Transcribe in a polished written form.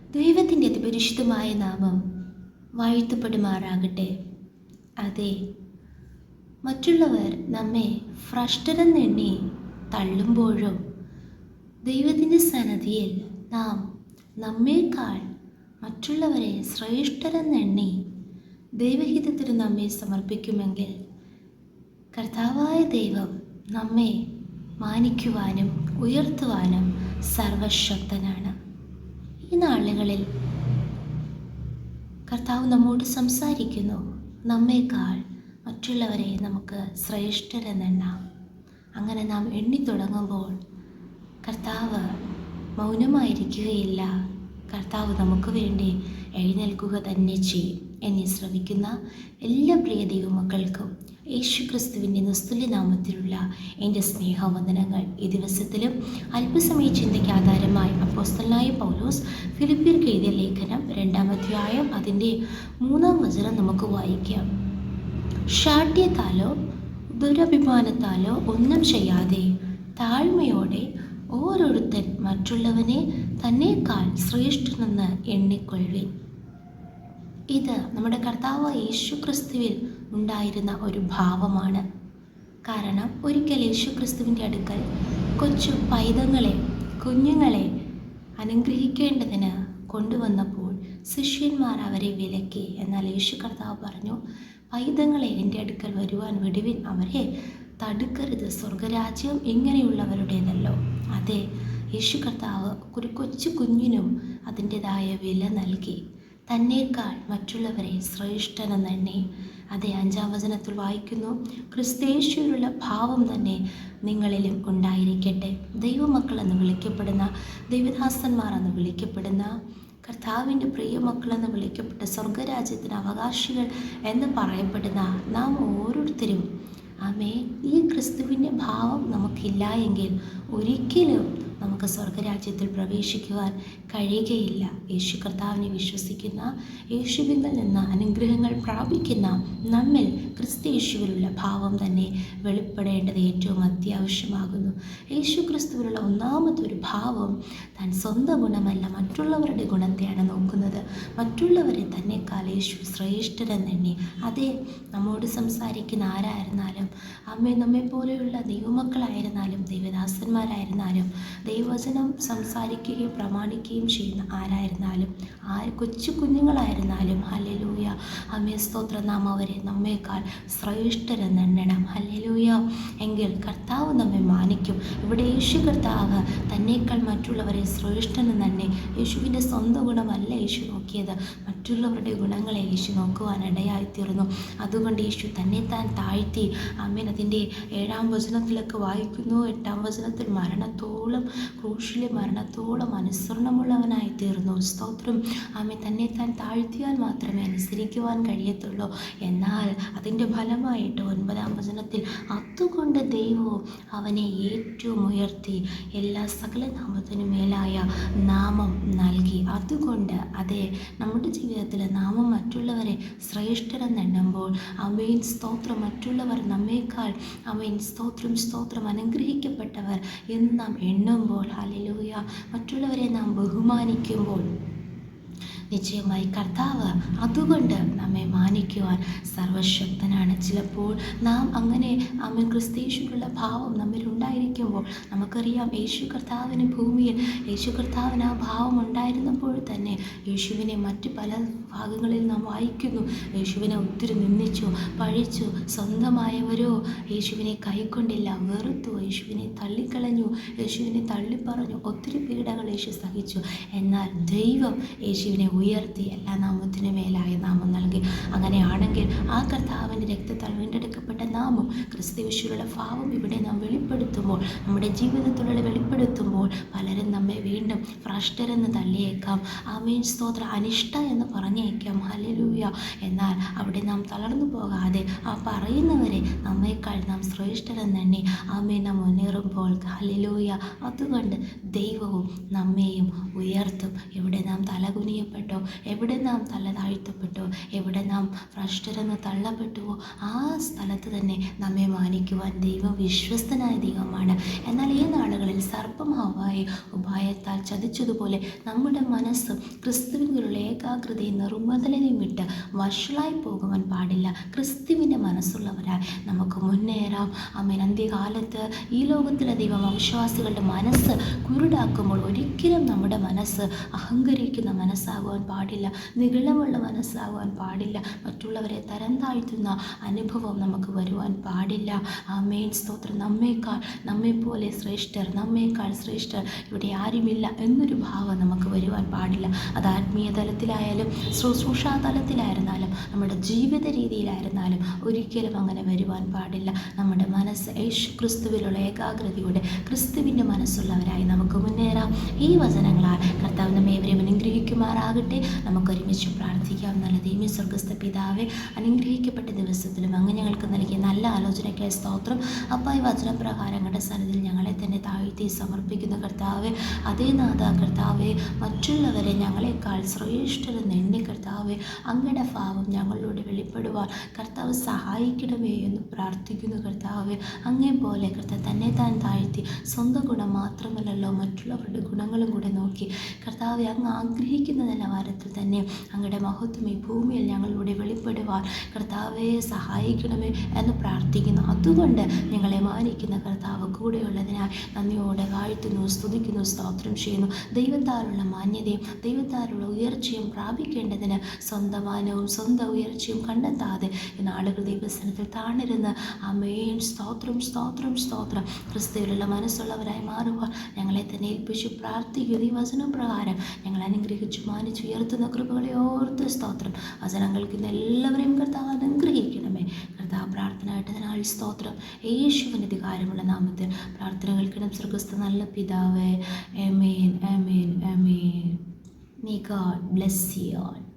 ദൈവത്തിൻ്റെ അതിപരിശുദ്ധമായ നാമം വാഴ്ത്തപ്പെടുമാറാകട്ടെ. അതെ, മറ്റുള്ളവർ നമ്മെ ഭ്രഷ്ടരെന്നെണ്ണി തള്ളുമ്പോഴും ദൈവത്തിൻ്റെ സന്നിധിയിൽ നാം നമ്മേക്കാൾ മറ്റുള്ളവരെ ശ്രേഷ്ഠരെന്നെണ്ണി ദൈവഹിതത്തിന് നമ്മെ സമർപ്പിക്കുമെങ്കിൽ കർത്താവായ ദൈവം നമ്മെ മാനിക്കുവാനും ഉയർത്തുവാനും സർവശക്തനാണ്. ഈ നാളുകളിൽ കർത്താവ് നമ്മോട് സംസാരിക്കുന്നു. നമ്മേക്കാൾ മറ്റുള്ളവരെ നമുക്ക് ശ്രേഷ്ഠരെന്നെണ്ണാം. അങ്ങനെ നാം എണ്ണി തുടങ്ങുമ്പോൾ കർത്താവ് മൗനമായിരിക്കുകയില്ല. കർത്താവ് നമുക്ക് വേണ്ടി എഴുന്നേൽക്കുക തന്നെ ചെയ്യും. എന്നെ ശ്രവിക്കുന്ന എല്ലാ പ്രിയ ദൈവമക്കൾക്കും യേശുക്രിസ്തുവിൻ്റെ നിസ്തുല്യ നാമത്തിലുള്ള എൻ്റെ സ്നേഹവന്ദനങ്ങൾ. ഈ ദിവസത്തിലും അല്പസമയ ചിന്തയ്ക്ക് ആധാരമായി അപ്പോസ്തലനായ പൗലോസ് ഫിലിപ്പിയർക്ക് എഴുതിയ ലേഖനം 2-ാം അധ്യായം അതിൻ്റെ 3-ാം വചനം നമുക്ക് വായിക്കാം. ശാഠ്യത്താലോ ദുരഭിമാനത്താലോ ഒന്നും ചെയ്യാതെ താഴ്മയോടെ ഓരോരുത്തൻ മറ്റുള്ളവനെ തന്നേക്കാൾ ശ്രേഷ്ഠനെന്ന് എണ്ണിക്കൊള്ളുവിൻ. ഇത് നമ്മുടെ കർത്താവ് യേശുക്രിസ്തുവിൽ ഉണ്ടായിരുന്ന ഒരു ഭാവമാണ്. കാരണം ഒരിക്കൽ യേശുക്രിസ്തുവിൻ്റെ അടുക്കൽ കൊച്ചു പൈതങ്ങളെ, കുഞ്ഞുങ്ങളെ അനുഗ്രഹിക്കേണ്ടതിന് കൊണ്ടുവന്നപ്പോൾ ശിഷ്യന്മാർ അവരെ വിലക്കി. എന്നാൽ യേശു കർത്താവ് പറഞ്ഞു, പൈതങ്ങളെ എൻ്റെ അടുക്കൽ വരുവാൻ വിടുവിൻ, അവരെ തടുക്കരുത്, സ്വർഗരാജ്യം ഇങ്ങനെയുള്ളവരുടേതല്ലോ. അതെ, യേശു കർത്താവ് ഒരു കൊച്ചു കുഞ്ഞിനും അതിൻ്റെതായ വില നൽകി. തന്നേക്കാൾ മറ്റുള്ളവരെ ശ്രേഷ്ഠനെന്നെണ്ണി. അതേ, 5-ാം വചനത്തിൽ വായിക്കുന്നു, ക്രിസ്തയേശുവിലുള്ള ഭാവം തന്നെ നിങ്ങളിലും ഉണ്ടായിരിക്കട്ടെ. ദൈവമക്കളെന്ന് വിളിക്കപ്പെടുന്ന, ദൈവദാസന്മാർ എന്ന് വിളിക്കപ്പെടുന്ന, കർത്താവിൻ്റെ പ്രിയമക്കളെന്ന് വിളിക്കപ്പെട്ട, സ്വർഗരാജ്യത്തിന് അവകാശികൾ എന്ന് പറയപ്പെടുന്ന നാം ഓരോരുത്തരും ഈ ക്രിസ്തുവിൻ്റെ ഭാവം നമുക്കില്ല എങ്കിൽ ഒരിക്കലും നമുക്ക് സ്വർഗരാജ്യത്തിൽ പ്രവേശിക്കുവാൻ കഴിയുകയില്ല. യേശു കർത്താവിനെ വിശ്വസിക്കുന്ന, യേശുവിൽ നിന്ന് അനുഗ്രഹങ്ങൾ പ്രാപിക്കുന്ന നമ്മിൽ ക്രിസ്തയേശുവിലുള്ള ഭാവം തന്നെ വെളിപ്പെടേണ്ടത് ഏറ്റവും അത്യാവശ്യമാകുന്നു. യേശു ക്രിസ്തുവിലുള്ള ഒന്നാമത്തെ ഒരു ഭാവം താൻ സ്വന്തം ഗുണമല്ല, മറ്റുള്ളവരുടെ ഗുണത്തെയാണ് നോക്കുന്നത്. മറ്റുള്ളവരെ തന്നെക്കാൾ യേശു ശ്രേഷ്ഠരെന്നെണ്ണി. അതേ, നമ്മോട് സംസാരിക്കുന്ന ആരായിരുന്നാലും, നമ്മെ പോലെയുള്ള ദൈവമക്കളായിരുന്നാലും, ദൈവദാസന്മാരായിരുന്നാലും, ദൈവവചനം സംസാരിക്കുകയും പ്രമാണിക്കുകയും ചെയ്യുന്ന ആരായിരുന്നാലും, കൊച്ചു കുഞ്ഞുങ്ങളായിരുന്നാലും, ഹല്ലേലൂയ, സ്തോത്രം, നാം അവരെ നമ്മേക്കാൾ ശ്രേഷ്ഠരെന്നെണ്ണണം. ഹല്ലേലൂയ. എങ്കിൽ കർത്താവ് നമ്മെ മാനിക്കും. ഇവിടെ യേശു കർത്താവ് തന്നേക്കാൾ മറ്റുള്ളവരെ ശ്രേഷ്ഠനെന്നെ. യേശുവിൻ്റെ സ്വന്തം ഗുണമല്ല യേശു നോക്കിയത്, മറ്റുള്ളവരുടെ ഗുണങ്ങളെ യേശു നോക്കുവാൻ ഇടയായിത്തീർന്നു. അതുകൊണ്ട് യേശു തന്നെ താൻ താഴ്ത്തി. അതിൻ്റെ 7-ാം വചനത്തിലൊക്കെ വായിക്കുന്നു, 8-ാം വചനത്തിൽ മരണത്തോളം, ക്രൂശിലെ മരണത്തോളം അനുസരണമുള്ളവനായി തീർന്നു. സ്തോത്രം. തന്നെ താൻ താഴ്ത്തിയാൽ മാത്രമേ അനുസരിക്കുവാൻ കഴിയത്തുള്ളൂ. എന്നാൽ അതിൻ്റെ ഫലമായിട്ട് 9-ാം വചനത്തിൽ, അതുകൊണ്ട് ദൈവവും അവനെ ഏറ്റവും ഉയർത്തി എല്ലാ സകല നാമത്തിനു മേലായ നാമം നൽകി. അതുകൊണ്ട് അതെ, നമ്മുടെ ജീവിതത്തിൽ നാമം മറ്റുള്ളവരെ ശ്രേഷ്ഠരെന്നെണ്ണുമ്പോൾ, സ്തോത്രം, മറ്റുള്ളവർ നമ്മേക്കാൾ സ്തോത്രം അനുഗ്രഹിക്കപ്പെട്ടവർ എന്ന് നാം എണ്ണുമ്പോൾ, ഹല്ലേലൂയ, മറ്റുള്ളവരെ നാം ബഹുമാനിക്കുമ്പോൾ നിശ്ചയമായി കർത്താവ് അതുകൊണ്ട് നമ്മെ മാനിക്കുവാൻ സർവശക്തനാണ്. ചിലപ്പോൾ നാം അങ്ങനെ ക്രിസ്തയേശുവിലുള്ള ഭാവം നമ്മിൽ ഉണ്ടായിരിക്കുമ്പോൾ, നമുക്കറിയാം യേശു കർത്താവിന് ഭൂമിയിൽ യേശു കർത്താവിന് ആ ഭാവം ഉണ്ടായിരുന്നപ്പോൾ തന്നെ യേശുവിനെ മറ്റ് പല ഭാഗങ്ങളിൽ നാം വായിക്കുന്നു. യേശുവിനെ ഒത്തിരി നിന്ദിച്ചു, പഴിച്ചു. സ്വന്തമായവരോ യേശുവിനെ കൈക്കൊണ്ടില്ല, വെറുത്തു, യേശുവിനെ തള്ളിക്കളഞ്ഞു, യേശുവിനെ തള്ളിപ്പറഞ്ഞു. ഒത്തിരി പീഡകൾ യേശു സഹിച്ചു. എന്നാൽ ദൈവം യേശുവിനെ ഉയർത്തി എല്ലാ നാമത്തിനു മേലായ നാമം നൽകി. അങ്ങനെയാണെങ്കിൽ ആ കർത്താവിൻ്റെ രക്തത്താൽ വീണ്ടെടുക്കപ്പെട്ട നാമം, ക്രിസ്തുയേശുവിലുള്ള ഭാവം ഇവിടെ നാം വെളിപ്പെടുത്തുമ്പോൾ, നമ്മുടെ ജീവിതത്തിലുള്ള വെളിപ്പെടുത്തുമ്പോൾ, പലരും നമ്മെ വീണ്ടും ഭ്രഷ്ടരെന്ന് തള്ളിയേക്കാം. സ്തോത്ര, അനിഷ്ട എന്ന് പറഞ്ഞേക്കാം. ഹല്ലേലൂയ. എന്നാൽ അവിടെ നാം തളർന്നു പോകാതെ ആ പറയുന്നവരെ നമ്മേക്കാൾ നാം ശ്രേഷ്ഠരെന്നെണ്ണി നാം മുന്നേറുമ്പോൾ, ഹല്ലേലൂയ, അതുകൊണ്ട് ദൈവവും നമ്മെയും ഉയർത്തും. ഇവിടെ നാം തലകുനിയപ്പെട്ട് ഒറ്റപ്പെട്ടോ, എവിടെ നാം തല താഴ്ത്തപ്പെട്ടോ, എവിടെ നാം ഭ്രഷ്ടരെന്ന് തള്ളപ്പെട്ടുവോ ആ സ്ഥലത്ത് തന്നെ നമ്മെ മാനിക്കുവാൻ ദൈവം വിശ്വസ്തനായ ദൈവമാണ്. എന്നാൽ ഈ നാളുകളിൽ സർപ്പം ഹവ്വായെ ഉപായത്താൽ ചതിച്ചതുപോലെ നമ്മുടെ മനസ്സ് ക്രിസ്തുവിനുള്ള ഏകാഗ്രതയും നിർമ്മതലതയും വിട്ട് വഷളായി പോകുവാൻ പാടില്ല. ക്രിസ്തുവിൻ്റെ മനസ്സുള്ളവരായി നമുക്ക് മുന്നേറാം. ആമേൻ. അന്ത്യകാലത്ത് ഈ ലോകത്തിലെ ദൈവം അവിശ്വാസികളുടെ മനസ്സ് കുരുടാക്കുമ്പോൾ ഒരിക്കലും നമ്മുടെ മനസ്സ് അഹങ്കരിക്കുന്ന മനസ്സാകുവാൻ പാടില്ല, നിഗളമുള്ള മനസ്സാകുവാൻ പാടില്ല, മറ്റുള്ളവരെ തരം താഴ്ത്തുന്ന അനുഭവം നമുക്ക് വരുവാൻ പാടില്ല. ആമേൻ. സ്തോത്രം. നമ്മെപ്പോലെ ശ്രേഷ്ഠർ, നമ്മേക്കാൾ ശ്രേഷ്ഠർ ഇവിടെ ആരുമില്ല എന്നൊരു ഭാവം നമുക്ക് വരുവാൻ പാടില്ല. അത് ആത്മീയ തലത്തിലായാലും ശുശ്രൂഷാ തലത്തിലായിരുന്നാലും നമ്മുടെ ജീവിത രീതിയിലായിരുന്നാലും ഒരിക്കലും അങ്ങനെ വരുവാൻ പാടില്ല. നമ്മുടെ മനസ്സ് യേശു ക്രിസ്തുവിലുള്ള ഏകാഗ്രതയോടെ ക്രിസ്തുവിൻ്റെ മനസ്സുള്ളവരായി നമുക്ക് മുന്നേറാം. ഈ വചനങ്ങളാൽ കർത്താവ് നമ്മെ ഏവരെയും അനുഗ്രഹിക്കുമാറാകട്ടെ. നമുക്കൊരുമിച്ച് പ്രാർത്ഥിക്കാം. നല്ല ദൈവമേ, സ്വർഗ്ഗസ്ഥ പിതാവേ, അനുഗ്രഹിക്കപ്പെട്ട ദിവസത്തിലും അങ്ങ് ഞങ്ങൾക്ക് നൽകിയ നല്ല ആലോചനയ്ക്കായി സ്തോത്രം. അപ്പോൾ ഈ വചനപ്രകാരം ഞങ്ങളുടെ സന്നിധിയിൽ ഞങ്ങളെ തന്നെ താഴ്ത്തി സമർപ്പിക്കുന്ന കർത്താവേ, അതേ നാഥ കർത്താവേ, മറ്റുള്ളവരെ ഞങ്ങളെക്കാൾ ശ്രേഷ്ഠരെന്ന് എണ്ണി കർത്താവേ അങ്ങയുടെ ഭാവം ഞങ്ങളിലൂടെ വെളിപ്പെടുവാൻ കർത്താവ് സഹായിക്കണമേ എന്ന് പ്രാർത്ഥിക്കുന്നു. കർത്താവേ, അങ്ങേ പോലെ കർത്താവ് തന്നെ താൻ താഴ്ത്തി സ്വന്തം ഗുണം മാത്രമല്ലല്ലോ മറ്റുള്ളവരുടെ ഗുണങ്ങളും കൂടെ നോക്കി കർത്താവെ അങ്ങ് ആഗ്രഹിക്കുന്ന നിലവാരത്തിൽ തന്നെ അങ്ങയുടെ മഹത്വം ഈ ഭൂമിയിൽ ഞങ്ങളിലൂടെ വെളിപ്പെടുവാൻ കർത്താവെ സഹായിക്കണമേ എന്ന് പ്രാർത്ഥിക്കുന്നു. അതുകൊണ്ട് ഞങ്ങളെ മാനിക്കുന്ന കർത്താവ് കൂടെയുള്ളതിനാൽ നന്ദിയോടെ വാഴ്ത്തുന്നു, സ്തുതിക്കുന്നു, സ്തോത്രം ചെയ്യുന്നു. ദൈവത്താലുള്ള മാന്യതയും ദൈവത്താലുള്ള ഉയർച്ചയും പ്രാപിക്കേണ്ടതിന് സ്വന്തം മാനവും സ്വന്തം ഉയർച്ചയും കണ്ടെത്താതെ ഈ നാളുകൾ ദൈവസ്ഥാനത്തിൽ താണിരുന്ന് ആമേൻ, സ്തോത്രം, സ്തോത്രം, സ്തോത്രം, ക്രിസ്തുവിലുള്ള മനസ്സുള്ളവരായി മാറുവാൻ ഞങ്ങളെ തന്നെ ഏൽപ്പിച്ചു പ്രാർത്ഥിക്കുന്നു. ഈ വചനം പ്രകാരം ഞങ്ങൾ അനുഗ്രഹിച്ചു മാനിച്ചു ഉയർത്തുന്ന കൃപകളെ ഓർത്ത് സ്തോത്രം. വചനം കേൾക്കുന്ന എല്ലാവരെയും കർത്താവ് അനുഗ്രഹിക്കണമേ. കർത്താവ് പ്രാർത്ഥനയായിട്ടതിനാൽ സ്തോത്രം. യേശുവിൻ്റെ അധികാരമുള്ള നാമത്തിൽ പ്രാർത്ഥന കേൾക്കണം സ്വർഗ്ഗസ്ഥ നല്ല പിതാവേ. ആമേൻ, ആമേൻ, ആമേൻ. May God bless you all.